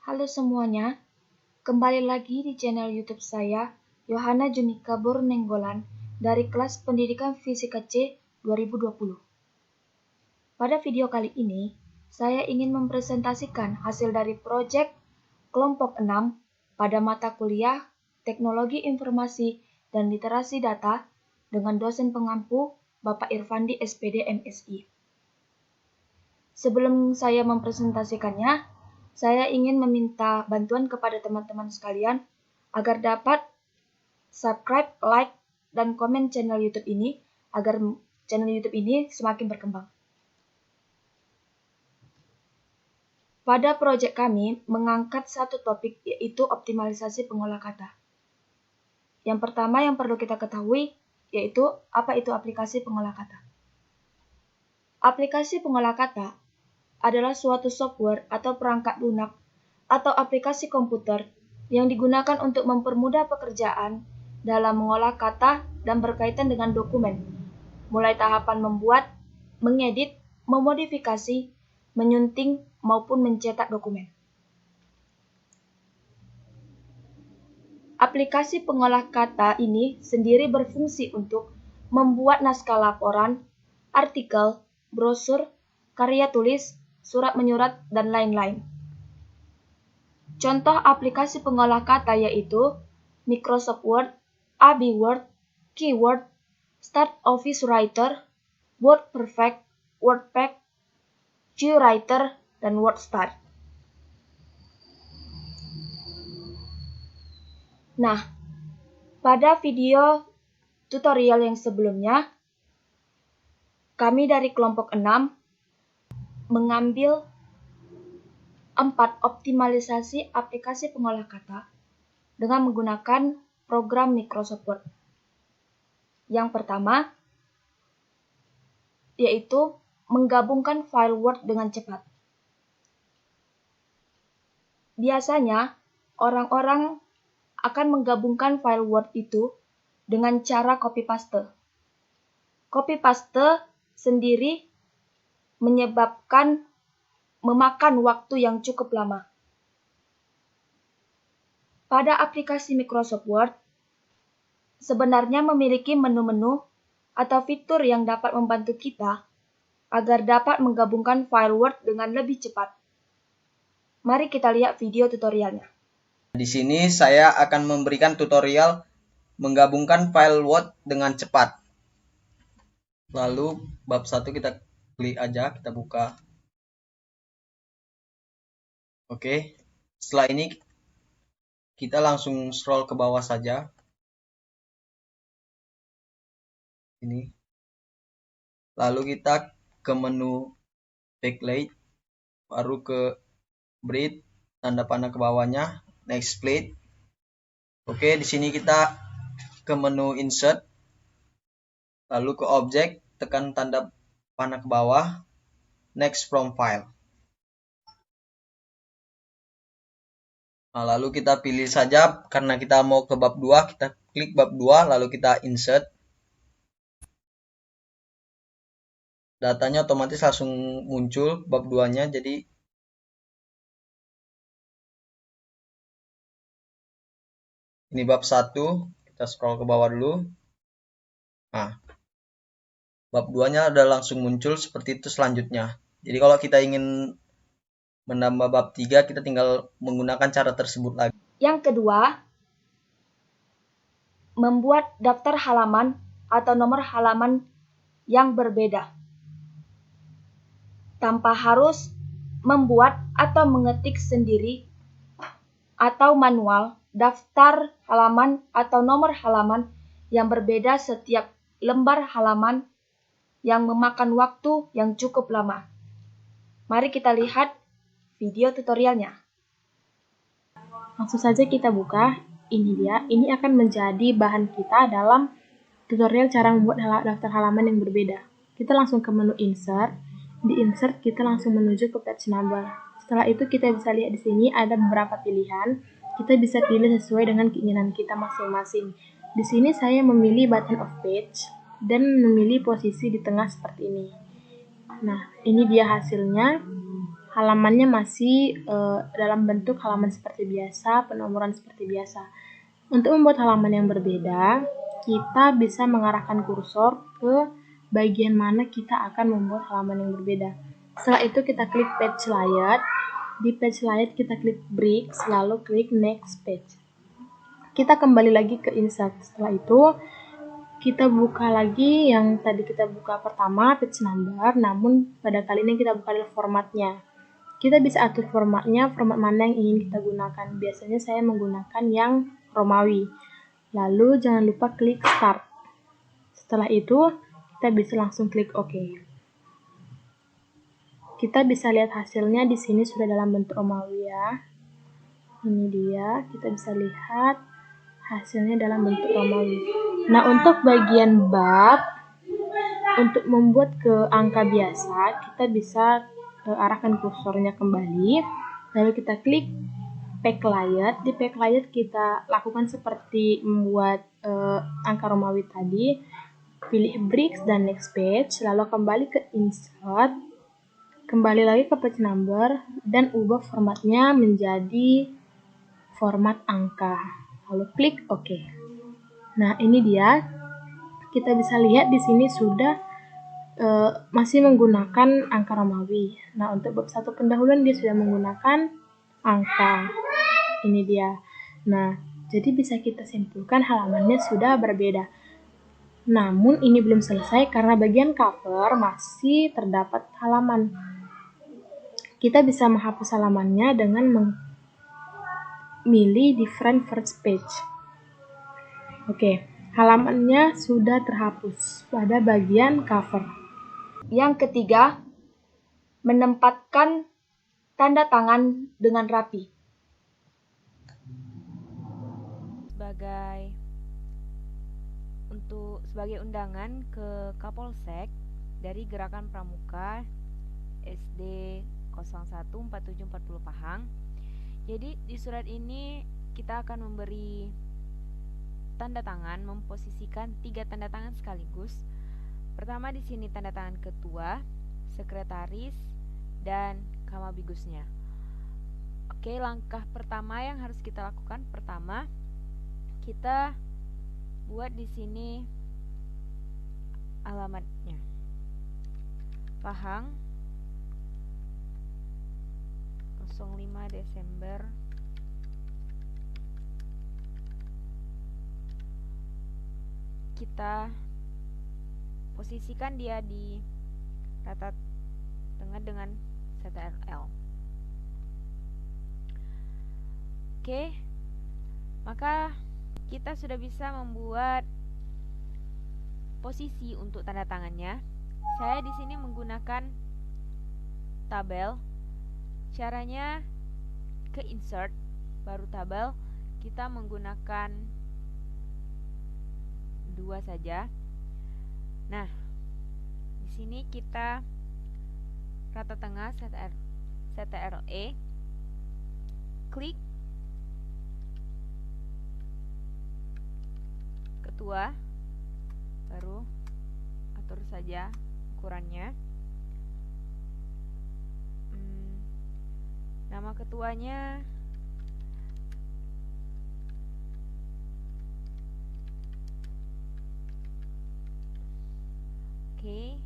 Halo semuanya, kembali lagi di channel YouTube saya, Yohana Junika Bornenggolan dari kelas Pendidikan Fisika C 2020. Pada video kali ini, saya ingin mempresentasikan hasil dari proyek kelompok 6 pada mata kuliah Teknologi Informasi dan Literasi Data dengan dosen pengampu Bapak Irfandi SPD MSI. Sebelum saya mempresentasikannya, saya ingin meminta bantuan kepada teman-teman sekalian agar dapat subscribe, like, dan komen channel YouTube ini agar channel YouTube ini semakin berkembang. Pada proyek kami mengangkat satu topik yaitu optimalisasi pengolah kata. Yang pertama yang perlu kita ketahui yaitu apa itu aplikasi pengolah kata. Aplikasi pengolah kata adalah suatu software atau perangkat lunak atau aplikasi komputer yang digunakan untuk mempermudah pekerjaan dalam mengolah kata dan berkaitan dengan dokumen, mulai tahapan membuat, mengedit, memodifikasi, menyunting, maupun mencetak dokumen. Aplikasi pengolah kata ini sendiri berfungsi untuk membuat naskah laporan, artikel, brosur, karya tulis, surat menyurat, dan lain-lain. Contoh aplikasi pengolah kata yaitu Microsoft Word, AB Word, Keyword, Start Office Writer, WordPerfect, WordPad, QWriter, dan WordStart. Nah, pada video tutorial yang sebelumnya, kami dari kelompok 6 mengambil 4 optimalisasi aplikasi pengolah kata dengan menggunakan program Microsoft Word. Yang pertama, yaitu menggabungkan file Word dengan cepat. Biasanya, orang-orang akan menggabungkan file Word itu dengan cara copy-paste. Copy-paste sendiri menyebabkan memakan waktu yang cukup lama. Pada aplikasi Microsoft Word, sebenarnya memiliki menu-menu atau fitur yang dapat membantu kita agar dapat menggabungkan file Word dengan lebih cepat. Mari kita lihat video tutorialnya. Di sini saya akan memberikan tutorial menggabungkan file Word dengan cepat. Lalu bab 1 kita klik aja, kita buka. Oke, setelah ini kita langsung scroll ke bawah saja. Ini. Lalu kita ke menu backlight, baru ke breadth, tanda panah ke bawahnya, next split. Oke, di sini kita ke menu insert, lalu ke object, tekan tanda panah ke bawah, next from file. Nah, lalu kita pilih saja, karena kita mau ke bab 2, kita klik bab 2, lalu kita insert. Datanya otomatis langsung muncul bab 2-nya, jadi ini bab 1, kita scroll ke bawah dulu. Nah, bab 2-nya udah langsung muncul seperti itu selanjutnya. Jadi kalau kita ingin menambah bab 3, kita tinggal menggunakan cara tersebut lagi. Yang kedua, membuat daftar halaman atau nomor halaman yang berbeda, tanpa harus membuat atau mengetik sendiri atau manual daftar halaman atau nomor halaman yang berbeda setiap lembar halaman yang memakan waktu yang cukup lama. Mari kita lihat video tutorialnya. Langsung saja kita buka. Ini dia. Ini akan menjadi bahan kita dalam tutorial cara membuat daftar halaman yang berbeda. Kita langsung ke menu insert. Di insert kita langsung menuju ke page number. Setelah itu kita bisa lihat di sini ada beberapa pilihan. Kita bisa pilih sesuai dengan keinginan kita masing-masing. Di sini saya memilih button of page dan memilih posisi di tengah seperti ini. Nah, ini dia hasilnya. halamannya masih dalam bentuk halaman seperti biasa, penomoran seperti biasa. Untuk membuat halaman yang berbeda, kita bisa mengarahkan kursor ke bagian mana kita akan membuat halaman yang berbeda. Setelah itu kita klik page layout. Di page layout kita klik bricks, lalu klik next page. Kita kembali lagi ke insert. Setelah itu kita buka lagi yang tadi kita buka pertama, page number, namun pada kali ini kita buka adalah formatnya. Kita bisa atur formatnya, format mana yang ingin kita gunakan. Biasanya saya menggunakan yang Romawi. Lalu jangan lupa klik start. Setelah itu kita bisa langsung klik OK. Kita bisa lihat hasilnya di sini sudah dalam bentuk Romawi ya. Ini dia, kita bisa lihat hasilnya dalam bentuk Romawi. Nah, untuk bagian bab, untuk membuat ke angka biasa, kita bisa arahkan kursornya kembali, lalu kita klik page layout. Di page layout kita lakukan seperti membuat angka Romawi tadi, pilih bricks dan next page, lalu kembali ke insert, kembali lagi ke page number, dan ubah formatnya menjadi format angka, lalu klik OK. Nah, ini dia, kita bisa lihat di sini sudah masih menggunakan angka Romawi. Nah, untuk bab 1 pendahuluan dia sudah menggunakan angka. Ini dia. Nah, jadi bisa kita simpulkan halamannya sudah berbeda. Namun ini belum selesai karena bagian cover masih terdapat halaman. Kita bisa menghapus halamannya dengan memilih different first page. Oke, halamannya sudah terhapus pada bagian cover. Yang ketiga, menempatkan tanda tangan dengan rapi. Sebagai undangan ke Kapolsek dari Gerakan Pramuka SD 014740 Pahang. Jadi di surat ini kita akan memberi tanda tangan, memposisikan 3 tanda tangan sekaligus. Pertama di sini tanda tangan ketua, sekretaris, dan kamabigusnya. Oke, langkah pertama yang harus kita lakukan, pertama kita buat di sini alamatnya. Pahang 05 Desember kita posisikan dia di rata tengah dengan CTRL. Oke, maka kita sudah bisa membuat posisi untuk tanda tangannya. Saya di sini menggunakan tabel. Caranya ke insert, baru tabel. Kita menggunakan 2 saja. Nah, di sini kita rata tengah CTRL-E, klik ketua, baru atur saja ukurannya. Nama ketuanya oke.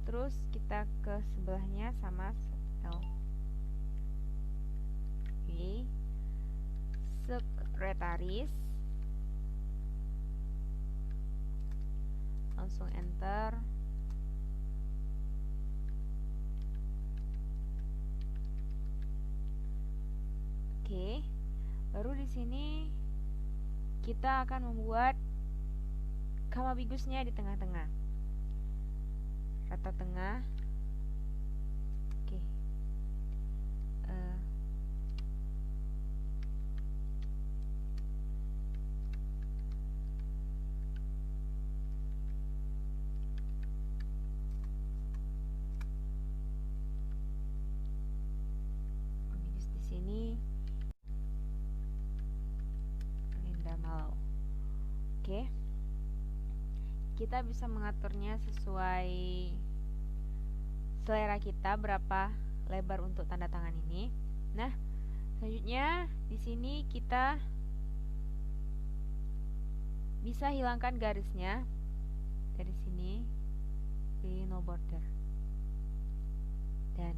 Terus kita ke sebelahnya sama L. Oke. Sekretaris, langsung enter. Oke, baru di sini kita akan membuat kamabigusnya di tengah-tengah, rata tengah. Oke, kamigus di sini. Oke, kita bisa mengaturnya sesuai selera kita, berapa lebar untuk tanda tangan ini. Nah, selanjutnya di sini kita bisa hilangkan garisnya dari sini, pilih no border, dan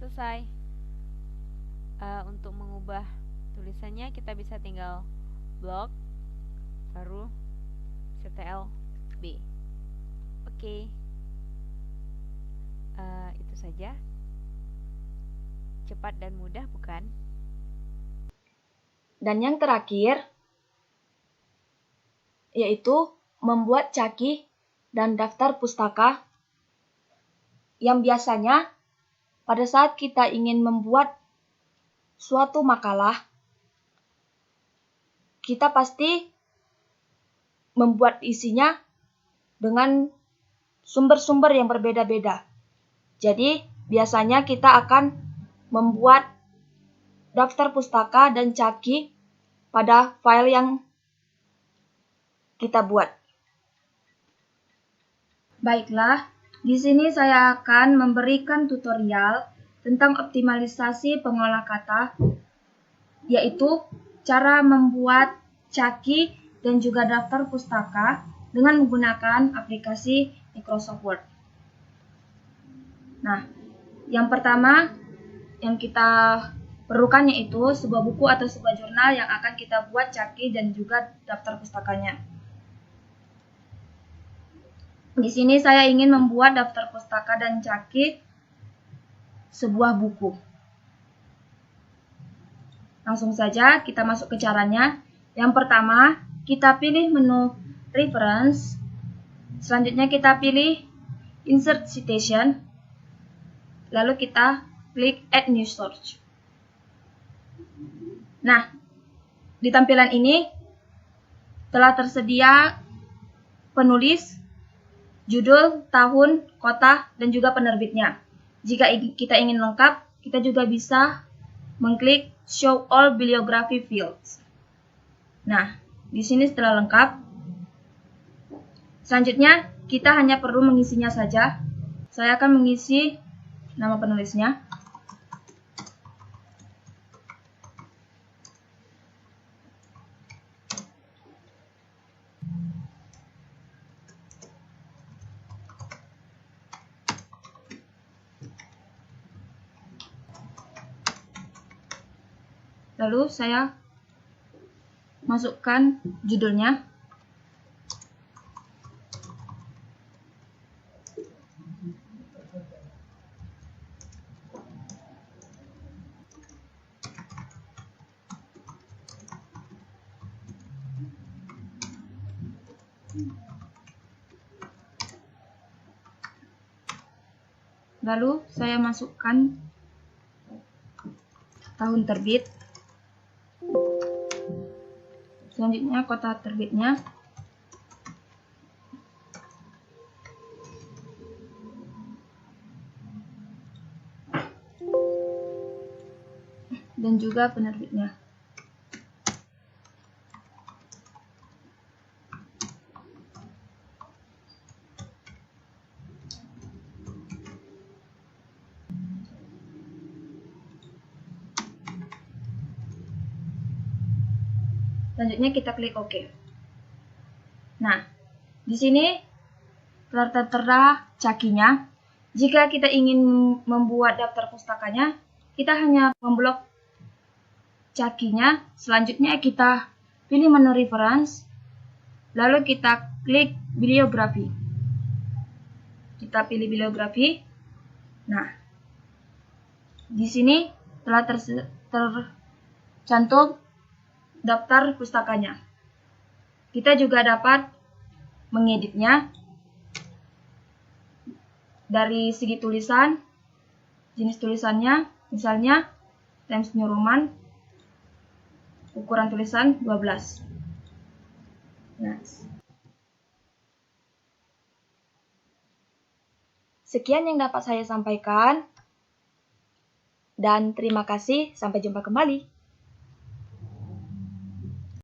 selesai. Untuk mengubah tulisannya kita bisa tinggal blok baru ctrl B. Oke. Itu saja. Cepat dan mudah, bukan? Dan yang terakhir yaitu membuat caki dan daftar pustaka yang biasanya pada saat kita ingin membuat suatu makalah, kita pasti membuat isinya dengan sumber-sumber yang berbeda-beda. Jadi, biasanya kita akan membuat daftar pustaka dan caki pada file yang kita buat. Baiklah, di sini saya akan memberikan tutorial tentang optimalisasi pengolah kata, yaitu cara membuat caki dan juga daftar pustaka dengan menggunakan aplikasi Microsoft Word. Nah, yang pertama yang kita perlukan yaitu sebuah buku atau sebuah jurnal yang akan kita buat caki dan juga daftar pustakanya. Di sini saya ingin membuat daftar pustaka dan caki sebuah buku. Langsung saja kita masuk ke caranya. Yang pertama, kita pilih menu Reference. Selanjutnya kita pilih Insert Citation. Lalu kita klik Add New Source. Nah, di tampilan ini telah tersedia penulis, judul, tahun, kota, dan juga penerbitnya. Jika kita ingin lengkap, kita juga bisa mengklik Show All Bibliography Fields. Nah, di sini setelah lengkap, selanjutnya kita hanya perlu mengisinya saja. Saya akan mengisi nama penulisnya. Lalu saya masukkan judulnya. Lalu saya masukkan tahun terbit. Selanjutnya kota terbitnya. Dan juga penerbitnya. Selanjutnya kita klik OK. Nah, di sini telah tertera cakinya. Jika kita ingin membuat daftar pustakanya, kita hanya memblok cakinya. Selanjutnya kita pilih menu Reference, lalu kita klik Bibliografi. Kita pilih Bibliografi. Nah, di sini telah tercantum daftar pustakanya. Kita juga dapat mengeditnya dari segi tulisan, jenis tulisannya, misalnya Times New Roman, ukuran tulisan 12. Sekian yang dapat saya sampaikan, dan terima kasih. Sampai jumpa kembali.